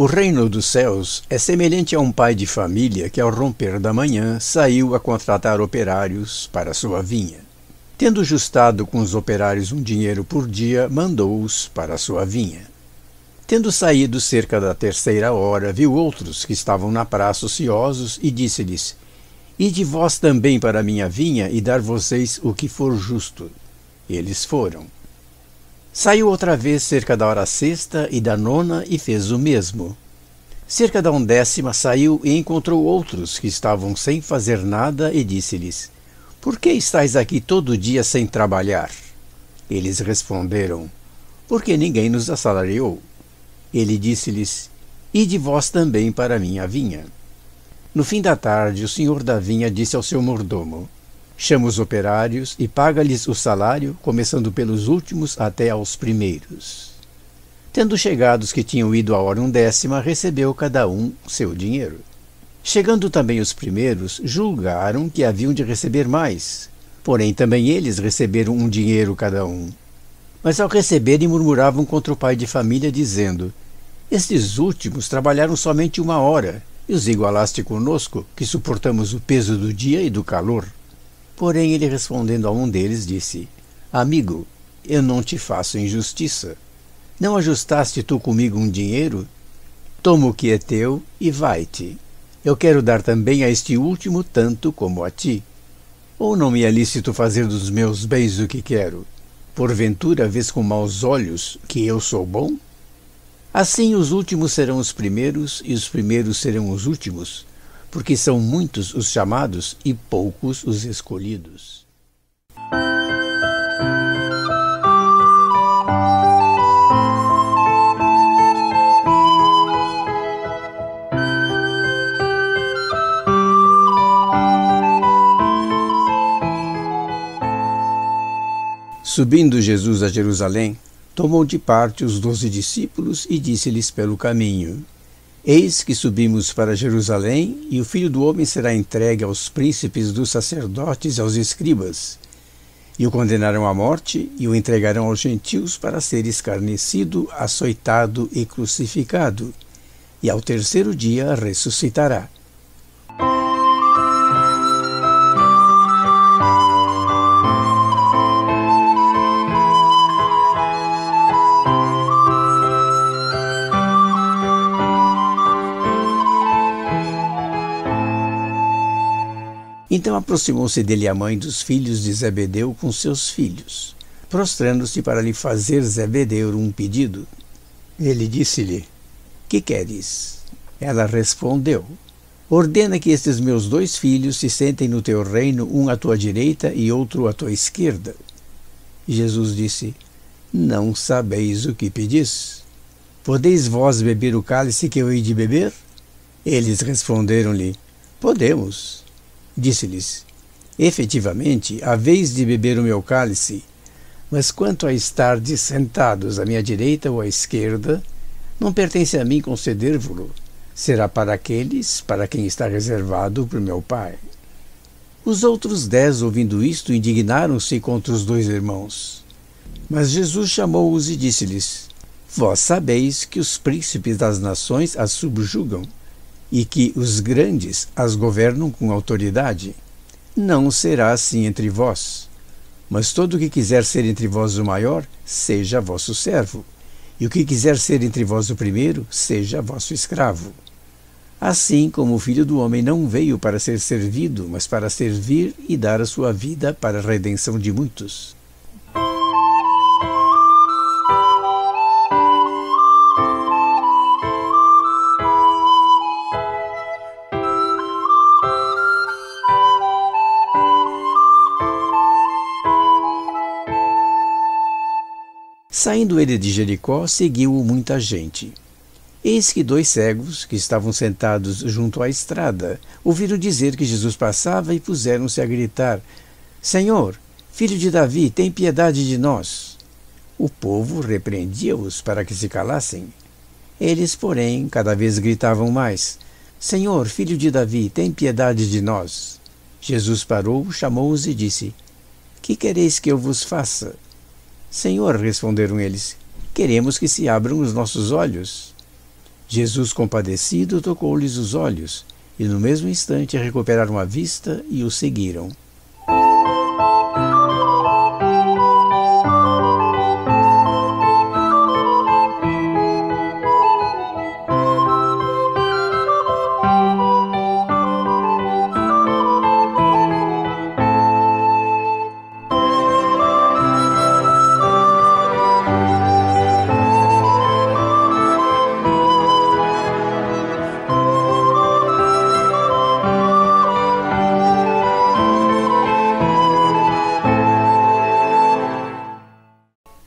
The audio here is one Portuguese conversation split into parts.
O reino dos céus é semelhante a um pai de família que, ao romper da manhã, saiu a contratar operários para sua vinha. Tendo justado com os operários um dinheiro por dia, mandou-os para a sua vinha. Tendo saído cerca da 3ª hora, viu outros que estavam na praça ociosos e disse-lhes: Ide vós também para a minha vinha e dar-vos-eis o que for justo. Eles foram. Saiu outra vez cerca da hora 6ª e da 9ª e fez o mesmo. Cerca da 10ª saiu e encontrou outros que estavam sem fazer nada e disse-lhes: Por que estáis aqui todo dia sem trabalhar? Eles responderam: Porque ninguém nos assalariou. Ele disse-lhes: Ide vós também para a minha vinha. No fim da tarde, o senhor da vinha disse ao seu mordomo: Chama os operários e paga-lhes o salário, começando pelos últimos até aos primeiros. Tendo chegado os que tinham ido à hora 10ª, recebeu cada um seu dinheiro. Chegando também os primeiros, julgaram que haviam de receber mais. Porém, também eles receberam um dinheiro cada um. Mas ao receberem, murmuravam contra o pai de família, dizendo: Estes últimos trabalharam somente 1 hora, e os igualaste conosco, que suportamos o peso do dia e do calor. Porém, ele respondendo a um deles, disse: Amigo, eu não te faço injustiça. Não ajustaste tu comigo um dinheiro? Toma o que é teu e vai-te. Eu quero dar também a este último tanto como a ti. Ou não me é lícito fazer dos meus bens o que quero? Porventura vês com maus olhos que eu sou bom? Assim os últimos serão os primeiros, e os primeiros serão os últimos, porque são muitos os chamados e poucos os escolhidos. Subindo Jesus a Jerusalém, tomou de parte os 12 discípulos e disse-lhes pelo caminho: Eis que subimos para Jerusalém, e o Filho do Homem será entregue aos príncipes dos sacerdotes e aos escribas, e o condenarão à morte, e o entregarão aos gentios para ser escarnecido, açoitado e crucificado, e ao 3º dia ressuscitará. Então aproximou-se dele a mãe dos filhos de Zebedeu com seus filhos, prostrando-se para lhe fazer Zebedeu um pedido. Ele disse-lhe: Que queres? Ela respondeu: Ordena que estes meus 2 filhos se sentem no teu reino, um à tua direita e outro à tua esquerda. Jesus disse: Não sabeis o que pedis. Podeis vós beber o cálice que eu hei de beber? Eles responderam-lhe: Podemos. Disse-lhes: Efetivamente, haveis de beber o meu cálice, mas quanto a estardes sentados à minha direita ou à esquerda, não pertence a mim conceder-vos-lo. Será para aqueles para quem está reservado por meu Pai. Os outros 10, ouvindo isto, indignaram-se contra os 2 irmãos. Mas Jesus chamou-os e disse-lhes: Vós sabeis que os príncipes das nações as subjugam, e que os grandes as governam com autoridade. Não será assim entre vós. Mas todo o que quiser ser entre vós o maior, seja vosso servo. E o que quiser ser entre vós o primeiro, seja vosso escravo. Assim como o Filho do Homem não veio para ser servido, mas para servir e dar a sua vida para a redenção de muitos. Saindo ele de Jericó, seguiu-o muita gente. Eis que 2 cegos, que estavam sentados junto à estrada, ouviram dizer que Jesus passava e puseram-se a gritar: Senhor, filho de Davi, tem piedade de nós. O povo repreendia-os para que se calassem. Eles, porém, cada vez gritavam mais: Senhor, filho de Davi, tem piedade de nós. Jesus parou, chamou-os e disse: Que quereis que eu vos faça? Senhor, responderam eles, queremos que se abram os nossos olhos. Jesus, compadecido, tocou-lhes os olhos, e no mesmo instante recuperaram a vista e o seguiram.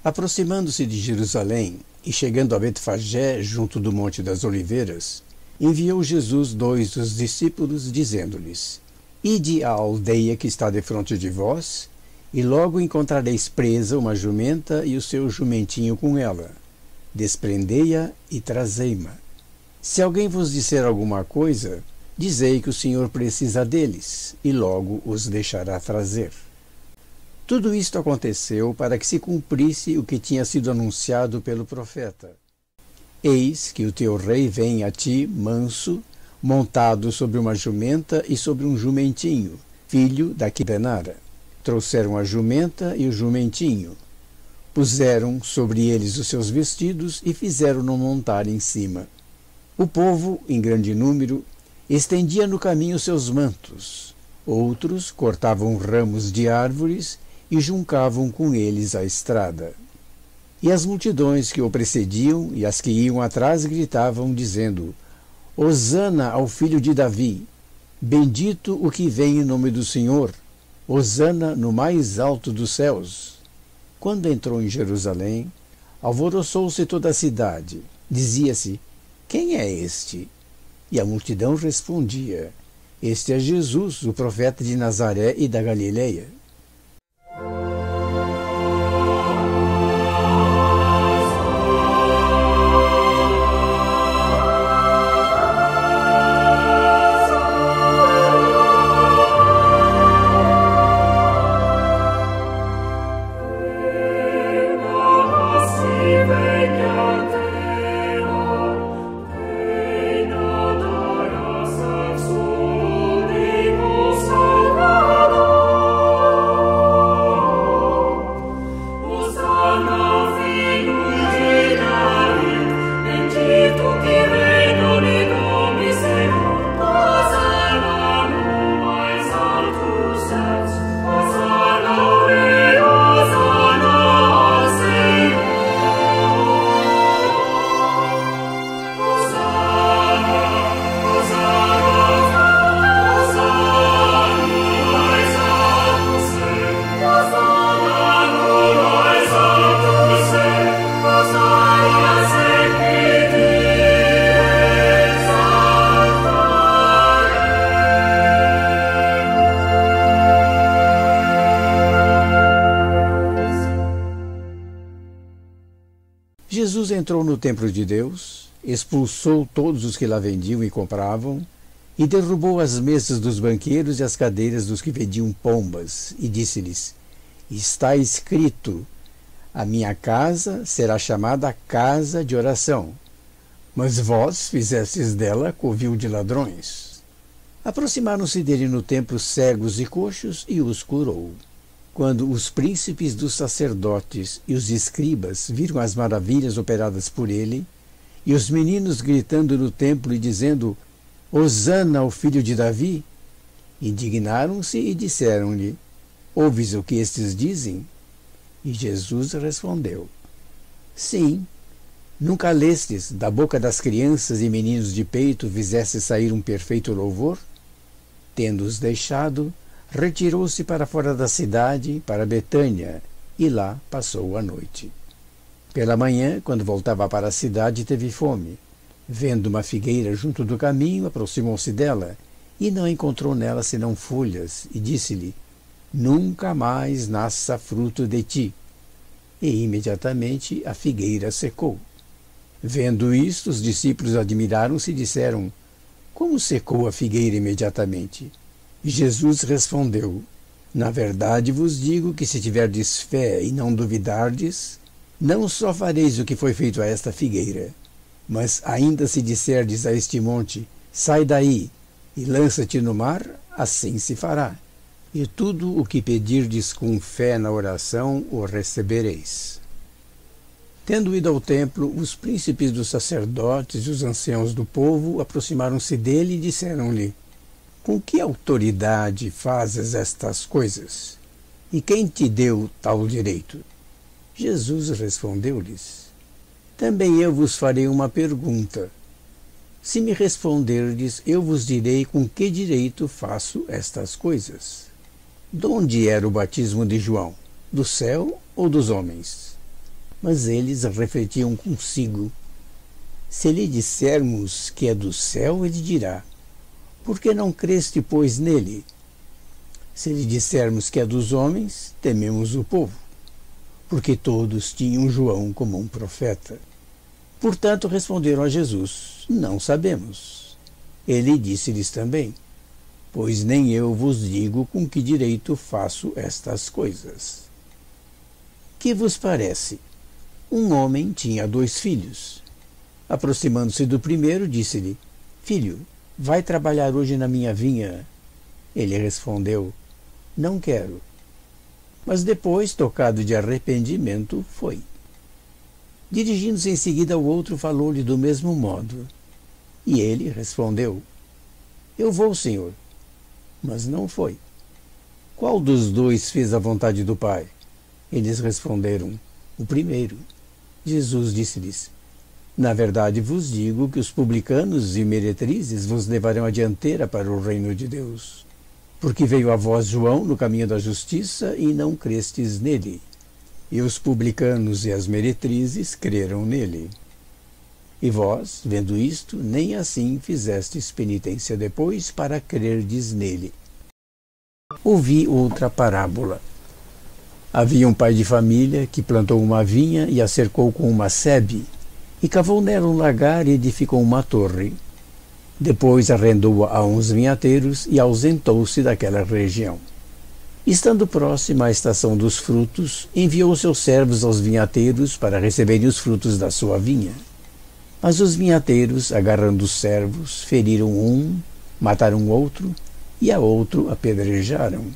Aproximando-se de Jerusalém e chegando a Betfagé, junto do Monte das Oliveiras, enviou Jesus 2 dos discípulos, dizendo-lhes: Ide à aldeia que está defronte de vós, e logo encontrareis presa uma jumenta e o seu jumentinho com ela. Desprendei-a e trazei-ma. Se alguém vos disser alguma coisa, dizei que o Senhor precisa deles, e logo os deixará trazer. Tudo isto aconteceu para que se cumprisse o que tinha sido anunciado pelo profeta. Eis que o teu rei vem a ti manso, montado sobre uma jumenta e sobre um jumentinho, filho da que penara. Trouxeram a jumenta e o jumentinho. Puseram sobre eles os seus vestidos e fizeram-no montar em cima. O povo, em grande número, estendia no caminho seus mantos. Outros cortavam ramos de árvores e juncavam com eles a estrada. E as multidões que o precediam e as que iam atrás gritavam, dizendo: Hosana ao filho de Davi! Bendito o que vem em nome do Senhor! Hosana no mais alto dos céus! Quando entrou em Jerusalém, alvoroçou-se toda a cidade. Dizia-se: Quem é este? E a multidão respondia: Este é Jesus, o profeta de Nazaré e da Galileia. Jesus entrou no templo de Deus, expulsou todos os que lá vendiam e compravam, e derrubou as mesas dos banqueiros e as cadeiras dos que vendiam pombas, e disse-lhes: Está escrito: A minha casa será chamada casa de oração, mas vós fizestes dela covil de ladrões. Aproximaram-se dele no templo cegos e coxos, e os curou. Quando os príncipes dos sacerdotes e os escribas viram as maravilhas operadas por ele, e os meninos gritando no templo e dizendo: Hosana ao filho de Davi, indignaram-se e disseram-lhe: Ouves o que estes dizem? E Jesus respondeu: Sim. Nunca lestes, da boca das crianças e meninos de peito fizesse sair um perfeito louvor? Tendo-os deixado, retirou-se para fora da cidade, para Betânia, e lá passou a noite. Pela manhã, quando voltava para a cidade, teve fome. Vendo uma figueira junto do caminho, aproximou-se dela, e não encontrou nela senão folhas, e disse-lhe: Nunca mais nasça fruto de ti. E imediatamente a figueira secou. Vendo isto, os discípulos admiraram-se e disseram: Como secou a figueira imediatamente? E Jesus respondeu: Na verdade vos digo que se tiverdes fé e não duvidardes, não só fareis o que foi feito a esta figueira, Mas ainda se disserdes a este monte, sai daí, e lança-te no mar, assim se fará. E tudo o que pedirdes com fé na oração, o recebereis. Tendo ido ao templo, os príncipes dos sacerdotes e os anciãos do povo aproximaram-se dele e disseram-lhe: com que autoridade fazes estas coisas? E quem te deu tal direito? Jesus respondeu-lhes: também eu vos farei uma pergunta. Se me responderdes, eu vos direi com que direito faço estas coisas. De onde era o batismo de João? Do céu ou dos homens? Mas eles refletiam consigo. Se lhe dissermos que é do céu, ele dirá: por que não creste, pois, nele? Se lhe dissermos que é dos homens, tememos o povo, porque todos tinham João como um profeta. Portanto, responderam a Jesus: não sabemos. Ele disse-lhes também: pois nem eu vos digo com que direito faço estas coisas. Que vos parece? Um homem tinha 2 filhos. Aproximando-se do primeiro, disse-lhe: filho, vai trabalhar hoje na minha vinha. Ele respondeu: não quero. Mas depois, tocado de arrependimento, foi. Dirigindo-se em seguida ao outro, falou-lhe do mesmo modo. E ele respondeu: eu vou, Senhor. Mas não foi. Qual dos 2 fez a vontade do Pai? Eles responderam: o primeiro. Jesus disse-lhes: na verdade vos digo que os publicanos e meretrizes vos levarão à dianteira para o reino de Deus. Porque veio a vós João no caminho da justiça e não crestes nele. E os publicanos e as meretrizes creram nele. E vós, vendo isto, nem assim fizestes penitência depois para crerdes nele. Ouvi outra parábola. Havia um pai de família que plantou uma vinha e a cercou com uma sebe, e cavou nela um lagar e edificou uma torre. Depois arrendou-a a uns vinhateiros e ausentou-se daquela região. Estando próxima à estação dos frutos, enviou seus servos aos vinhateiros para receberem os frutos da sua vinha. Mas os vinhateiros, agarrando os servos, feriram um, mataram outro, e a outro apedrejaram.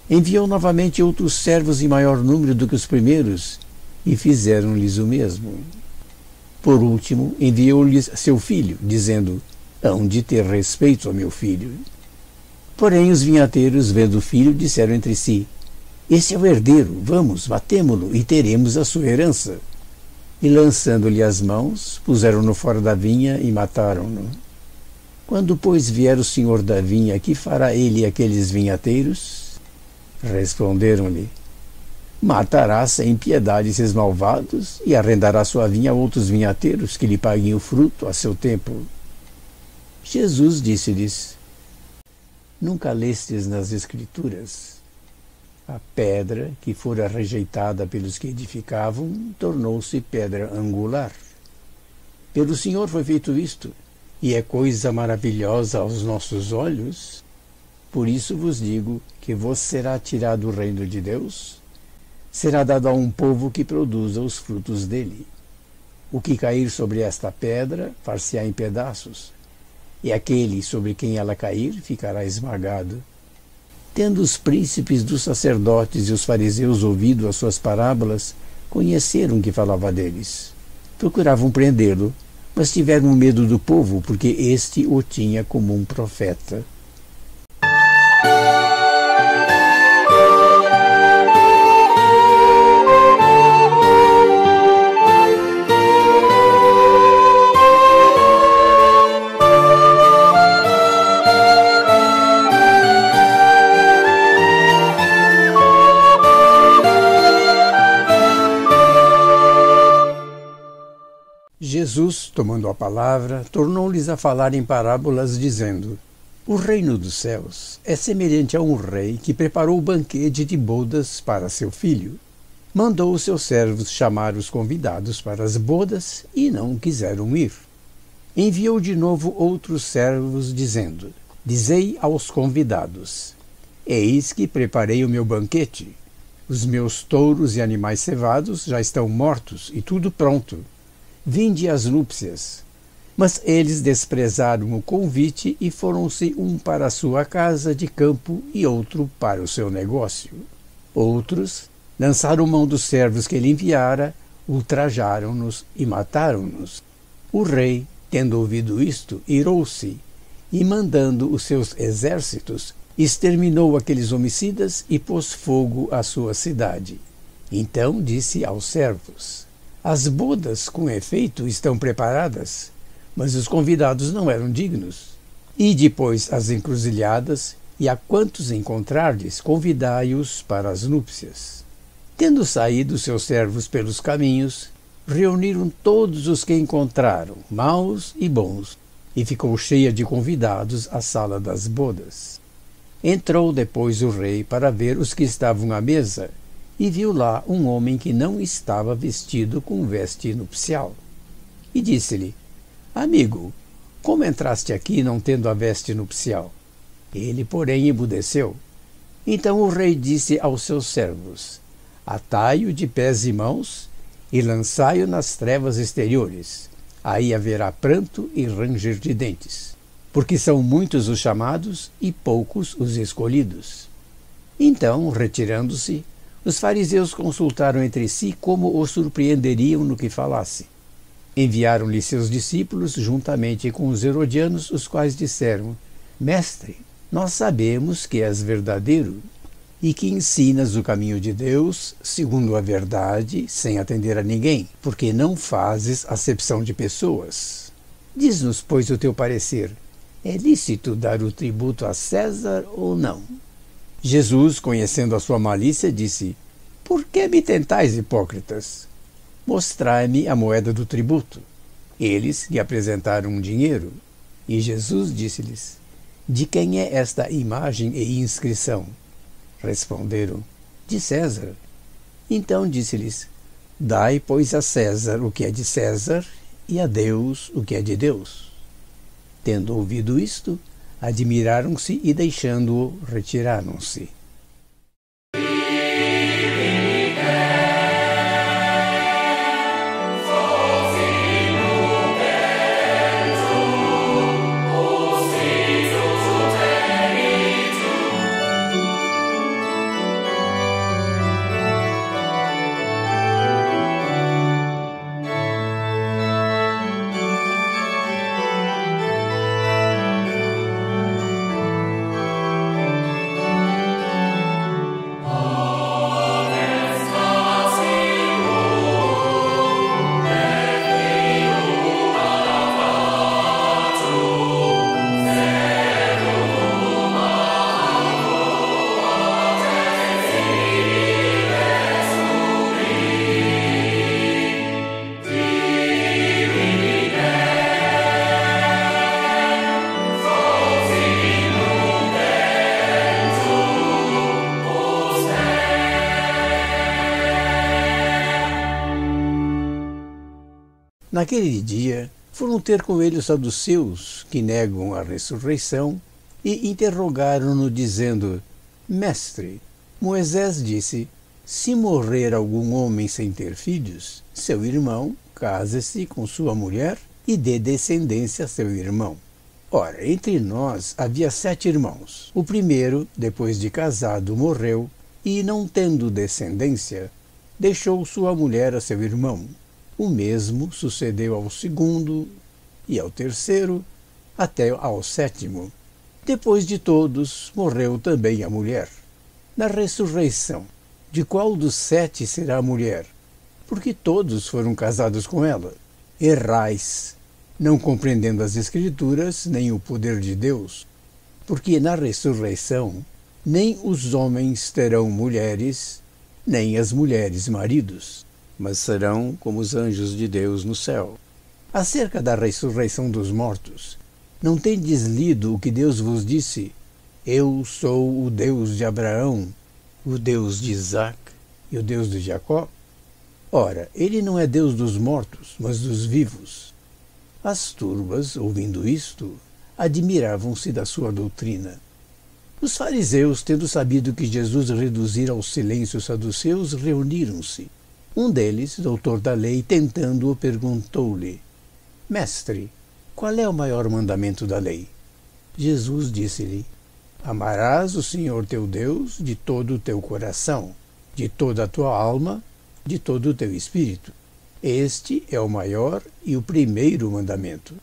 Enviou novamente outros servos em maior número do que os primeiros, e fizeram-lhes o mesmo. Por último, enviou-lhes seu filho, dizendo: hão de ter respeito ao meu filho. Porém, os vinhateiros, vendo o filho, disseram entre si: esse é o herdeiro, vamos, matemo-lo, e teremos a sua herança. E lançando-lhe as mãos, puseram-no fora da vinha e mataram-no. Quando, pois, vier o senhor da vinha, que fará ele aqueles vinhateiros? Responderam-lhe: matará sem piedade esses malvados e arrendará sua vinha a outros vinhateiros que lhe paguem o fruto a seu tempo. Jesus disse-lhes: nunca lestes nas Escrituras? A pedra que fora rejeitada pelos que edificavam tornou-se pedra angular. Pelo Senhor foi feito isto, e é coisa maravilhosa aos nossos olhos. Por isso vos digo que vos será tirado o reino de Deus, será dado a um povo que produza os frutos dele. O que cair sobre esta pedra far-se-á em pedaços, e aquele sobre quem ela cair ficará esmagado. Tendo os príncipes dos sacerdotes e os fariseus ouvido as suas parábolas, conheceram que falava deles. Procuravam prendê-lo, mas tiveram medo do povo, porque este o tinha como um profeta. Jesus, tomando a palavra, tornou-lhes a falar em parábolas, dizendo: o reino dos céus é semelhante a um rei que preparou o banquete de bodas para seu filho. Mandou os seus servos chamar os convidados para as bodas e não quiseram ir. Enviou de novo outros servos, dizendo: dizei aos convidados: eis que preparei o meu banquete. Os meus touros e animais cevados já estão mortos e tudo pronto. vinde às núpcias. Mas eles desprezaram o convite e foram-se um para a sua casa de campo e outro para o seu negócio. Outros lançaram mão dos servos que ele enviara, ultrajaram-nos e mataram-nos. O rei, tendo ouvido isto, irou-se e, mandando os seus exércitos, exterminou aqueles homicidas e pôs fogo à sua cidade. Então disse aos servos: as bodas, com efeito, estão preparadas, mas os convidados não eram dignos. E depois as encruzilhadas, e a quantos encontrardes, convidai-os para as núpcias. Tendo saído seus servos pelos caminhos, reuniram todos os que encontraram, maus e bons, e ficou cheia de convidados a sala das bodas. Entrou depois o rei para ver os que estavam à mesa, e viu lá um homem que não estava vestido com veste nupcial. E disse-lhe: amigo, como entraste aqui não tendo a veste nupcial? Ele, porém, emudeceu. Então o rei disse aos seus servos: atai-o de pés e mãos e lançai-o nas trevas exteriores. Aí haverá pranto e ranger de dentes, porque são muitos os chamados e poucos os escolhidos. Então, retirando-se, os fariseus consultaram entre si como o surpreenderiam no que falasse. Enviaram-lhe seus discípulos juntamente com os herodianos, os quais disseram: mestre, nós sabemos que és verdadeiro e que ensinas o caminho de Deus segundo a verdade, sem atender a ninguém, porque não fazes acepção de pessoas. Diz-nos, pois, o teu parecer: é lícito dar o tributo a César ou não? Jesus, conhecendo a sua malícia, disse: por que me tentais, hipócritas? Mostrai-me a moeda do tributo. Eles lhe apresentaram um dinheiro. E Jesus disse-lhes: de quem é esta imagem e inscrição? Responderam: de César. Então disse-lhes: dai, pois, a César o que é de César, e a Deus o que é de Deus. Tendo ouvido isto, admiraram-se e, deixando-o, retiraram-se. Naquele dia, foram ter com ele os saduceus, que negam a ressurreição, e interrogaram-no, dizendo: mestre, Moisés disse: se morrer algum homem sem ter filhos, seu irmão case-se com sua mulher e dê descendência a seu irmão. Ora, entre nós havia 7 irmãos. O primeiro, depois de casado, morreu, e, não tendo descendência, deixou sua mulher a seu irmão. O mesmo sucedeu ao segundo e ao terceiro, até ao 7º. Depois de todos, morreu também a mulher. Na ressurreição, de qual dos 7 será a mulher? Porque todos foram casados com ela. Errais, não compreendendo as Escrituras, nem o poder de Deus. Porque na ressurreição, nem os homens terão mulheres, nem as mulheres maridos, mas serão como os anjos de Deus no céu. Acerca da ressurreição dos mortos, não tendes lido o que Deus vos disse? Eu sou o Deus de Abraão, o Deus de Isaque e o Deus de Jacó? Ora, ele não é Deus dos mortos, mas dos vivos. As turbas, ouvindo isto, admiravam-se da sua doutrina. Os fariseus, tendo sabido que Jesus reduzira ao silêncio os saduceus, reuniram-se. Um deles, doutor da lei, tentando-o, perguntou-lhe: Mestre, qual é o maior mandamento da lei? Jesus disse-lhe: Amarás o Senhor teu Deus de todo o teu coração, de toda a tua alma, de todo o teu espírito. Este é o maior e o primeiro mandamento.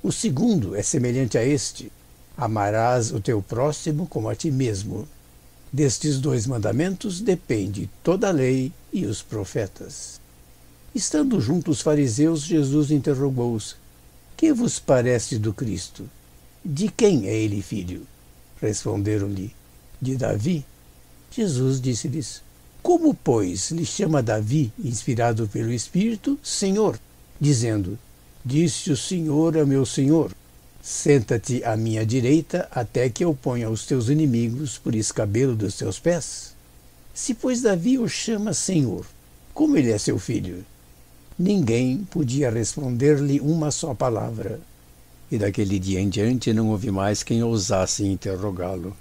O segundo é semelhante a este: amarás o teu próximo como a ti mesmo. Destes dois mandamentos depende toda a lei e os profetas. Estando junto os fariseus, Jesus interrogou-os: Que vos parece do Cristo? De quem é ele filho? Responderam-lhe: De Davi. Jesus disse-lhes: Como, pois, lhe chama Davi, inspirado pelo Espírito, Senhor, dizendo: Disse o Senhor a meu Senhor: Senta-te à minha direita, até que eu ponha os teus inimigos por escabelo dos teus pés? Se, pois, Davi o chama Senhor, como ele é seu filho? Ninguém podia responder-lhe uma só palavra. E daquele dia em diante não houve mais quem ousasse interrogá-lo.